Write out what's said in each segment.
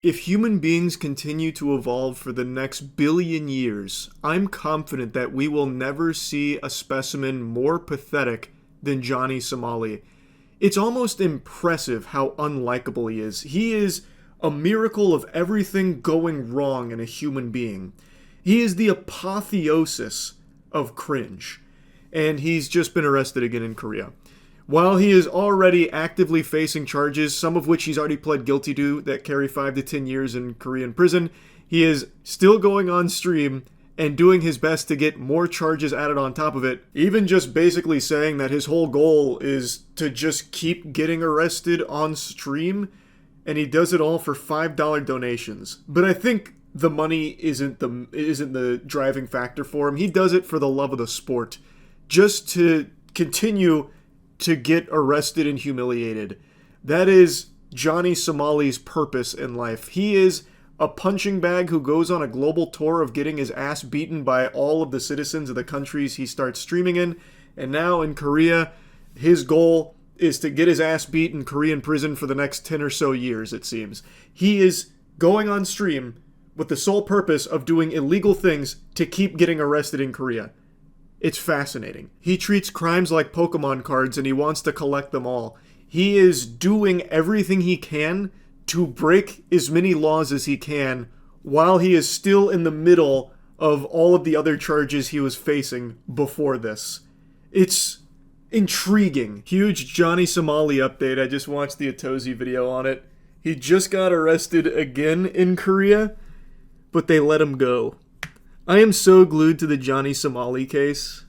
If human beings continue to evolve for the next billion years, I'm confident that we will never see a specimen more pathetic than Johnny Somali. It's almost impressive how unlikable he is. He is a miracle of everything going wrong in a human being. He is the apotheosis of cringe. And he's just been arrested again in Korea. While he is already actively facing charges, some of which he's already pled guilty to, that carry 5 to 10 years in Korean prison, he is still going on stream and doing his best to get more charges added on top of it, even just basically saying that his whole goal is to just keep getting arrested on stream, and he does it all for $5 donations. But I think the money isn't the driving factor for him. He does it for the love of the sport, just to continue to get arrested and humiliated. That is Johnny Somali's purpose in life. He is a punching bag who goes on a global tour of getting his ass beaten by all of the citizens of the countries he starts streaming in. And now in Korea, his goal is to get his ass beat in Korean prison for the next 10 or so years, it seems. He is going on stream with the sole purpose of doing illegal things to keep getting arrested in Korea. It's fascinating. He treats crimes like Pokemon cards and he wants to collect them all. He is doing everything he can to break as many laws as he can while he is still in the middle of all of the other charges he was facing before this. It's intriguing. Huge Johnny Somali update. I just watched the Atozi video on it. He just got arrested again in Korea, but they let him go. I am so glued to the Johnny Somali case.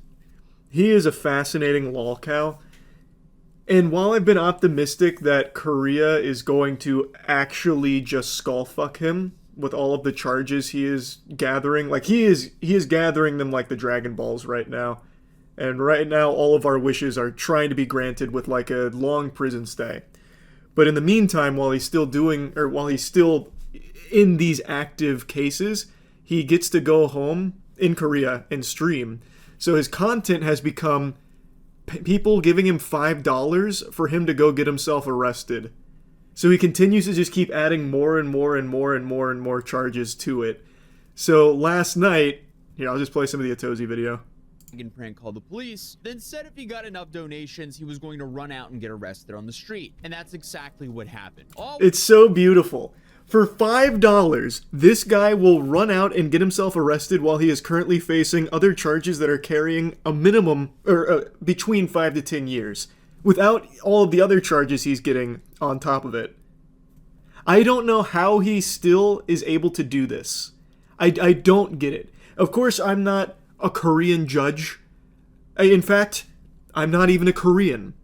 He is a fascinating lolcow. And while I've been optimistic that Korea is going to actually just skullfuck him with all of the charges he is gathering, like he is gathering them like the Dragon Balls right now. And right now all of our wishes are trying to be granted with like a long prison stay. But in the meantime, while he's still in these active cases, he gets to go home in Korea and stream. So his content has become people giving him $5 for him to go get himself arrested. So he continues to just keep adding more and more and more and more and more charges to it. So last night, here, I'll just play some of the Atozi video. Prank called the police, then said if he got enough donations, he was going to run out and get arrested on the street. And that's exactly what happened. It's so beautiful. For $5, this guy will run out and get himself arrested while he is currently facing other charges that are carrying a minimum, or between 5 to 10 years, without all of the other charges he's getting on top of it. I don't know how he still is able to do this. I don't get it. Of course, I'm not a Korean judge. In fact, I'm not even a Korean.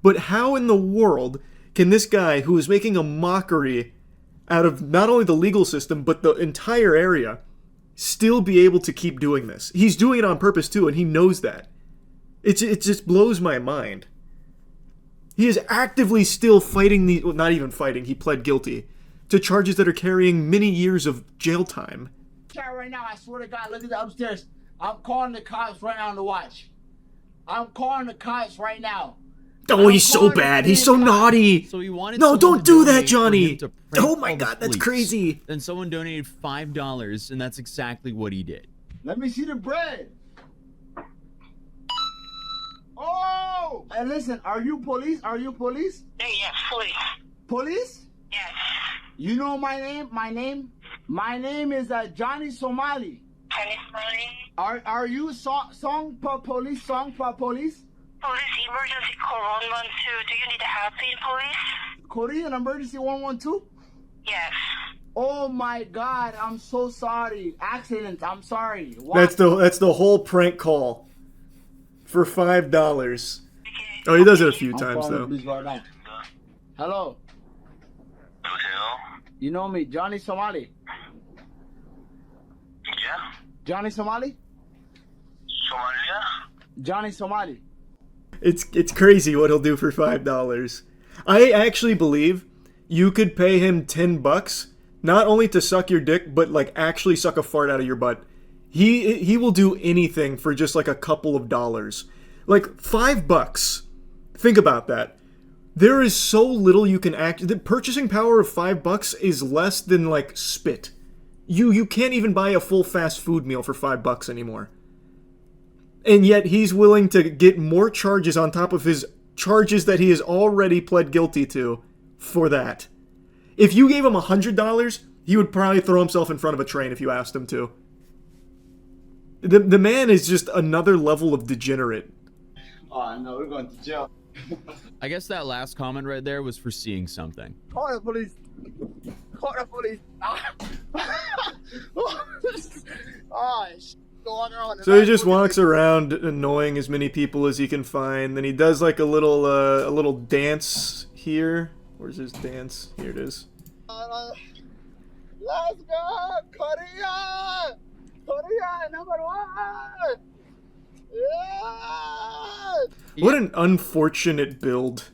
But how in the world can this guy, who is making a mockery out of not only the legal system, but the entire area, still be able to keep doing this? He's doing it on purpose too, and he knows that. It just blows my mind. He is actively still fighting not even fighting, he pled guilty to charges that are carrying many years of jail time. Right now, I swear to God, look at the upstairs. I'm calling the cops right now on the watch. I'm calling the cops right now. Oh, he's so bad. He's so naughty. So he wanted no, don't do that, donate Johnny. for him to prank Oh my call the God, that's police. crazy. Then someone donated $5, and that's exactly what he did. Let me see the bread. Oh! Hey, listen, are you police? Are you police? Yes, police. Police? Yes. You know my name? My name is Johnny Somali. Johnny Somali. Are you song for police? Police emergency call 112. Do you need help in police? Korean emergency 112? Yes. Oh my God, I'm so sorry. Accident, I'm sorry. What? That's the whole prank call for $5. Okay. Oh, he does it a few I'm times calling though. the police right now. Hello. Hello? You know me, Johnny Somali. Yeah? Johnny Somali? Somalia? Johnny Somali. It's crazy what he'll do for $5. I actually believe you could pay him $10, not only to suck your dick, but like actually suck a fart out of your butt. He will do anything for just like a couple of dollars. Like $5. Think about that. There is so little you can act. The purchasing power of $5 is less than like spit. You can't even buy a full fast food meal for $5 anymore. And yet he's willing to get more charges on top of his charges that he has already pled guilty to for that. If you gave him $100, he would probably throw himself in front of a train if you asked him to. The man is just another level of degenerate. Oh no, we're going to jail. I guess that last comment right there was for seeing something. Call the police. Call the police. Oh, shit going on. So he just walks around annoying as many people as he can find. Then he does like a little dance here. Where's his dance? Here it is. Let's go, Korea! Korea #1! Yeah! What an unfortunate build.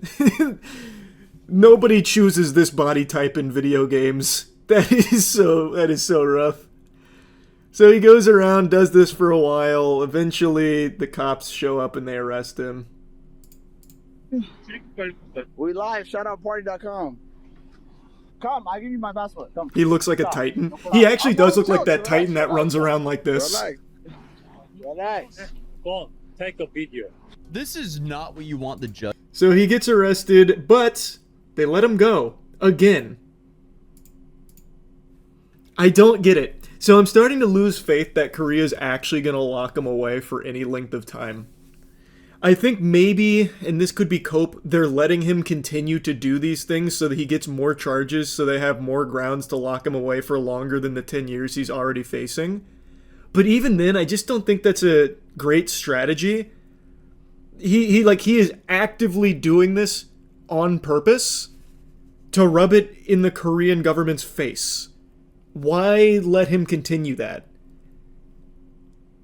Nobody chooses this body type in video games. That is so rough. So he goes around, does this for a while. Eventually, the cops show up and they arrest him. We live, shoutoutparty.com. Come, I'll give you my passport. Come. He looks like a Titan. He actually does look like that Titan that runs around like this. Relax. Go, take a video. This is not what you want the judge. So he gets arrested, but they let him go. Again. I don't get it. So I'm starting to lose faith that Korea's actually going to lock him away for any length of time. I think maybe, and this could be cope, they're letting him continue to do these things so that he gets more charges, so they have more grounds to lock him away for longer than the 10 years he's already facing. But even then, I just don't think that's a great strategy. He is actively doing this on purpose to rub it in the Korean government's face. Why let him continue that?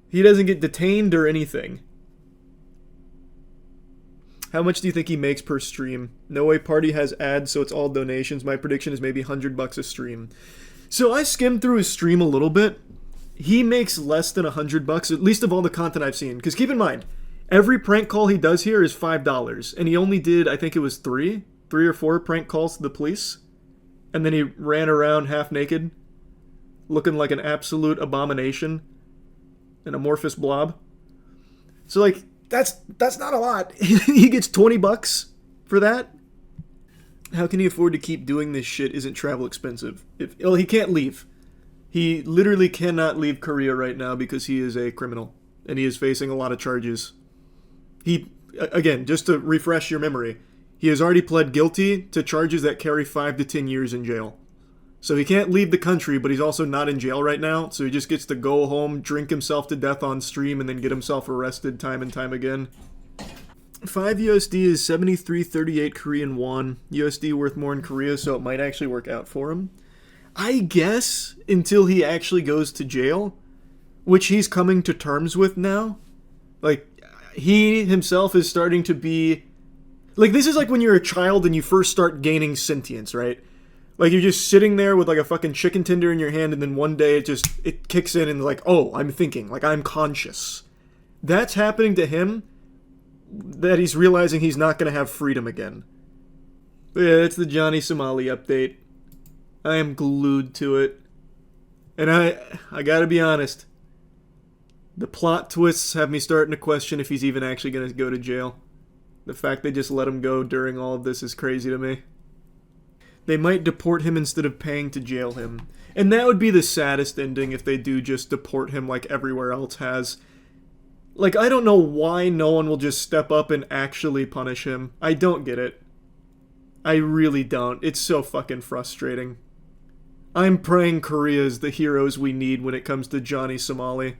He doesn't get detained or anything. How much do you think he makes per stream? No Way Party has ads, so it's all donations. My prediction is maybe $100 a stream. So I skimmed through his stream a little bit. He makes less than $100, at least of all the content I've seen. Because keep in mind, every prank call he does here is $5. And he only did, I think it was three or four prank calls to the police. And then he ran around half naked, looking like an absolute abomination. An amorphous blob. So like, that's not a lot. He gets $20 for that. How can he afford to keep doing this shit? Isn't travel expensive? He can't leave. He literally cannot leave Korea right now because he is a criminal. And he is facing a lot of charges. Again, just to refresh your memory, he has already pled guilty to charges that carry 5 to 10 years in jail. So he can't leave the country, but he's also not in jail right now, so he just gets to go home, drink himself to death on stream, and then get himself arrested time and time again. 5 USD is 73.38 Korean won. USD worth more in Korea, so it might actually work out for him. I guess until he actually goes to jail, which he's coming to terms with now. Like, he himself is starting to be... Like, this is like when you're a child and you first start gaining sentience, right? Like, you're just sitting there with, like, a fucking chicken tender in your hand, and then one day it kicks in and, like, oh, I'm thinking. Like, I'm conscious. That's happening to him, that he's realizing he's not going to have freedom again. But yeah, that's the Johnny Somali update. I am glued to it. And I gotta be honest. The plot twists have me starting to question if he's even actually going to go to jail. The fact they just let him go during all of this is crazy to me. They might deport him instead of paying to jail him. And that would be the saddest ending if they do just deport him like everywhere else has. Like, I don't know why no one will just step up and actually punish him. I don't get it. I really don't. It's so fucking frustrating. I'm praying Korea is the heroes we need when it comes to Johnny Somali.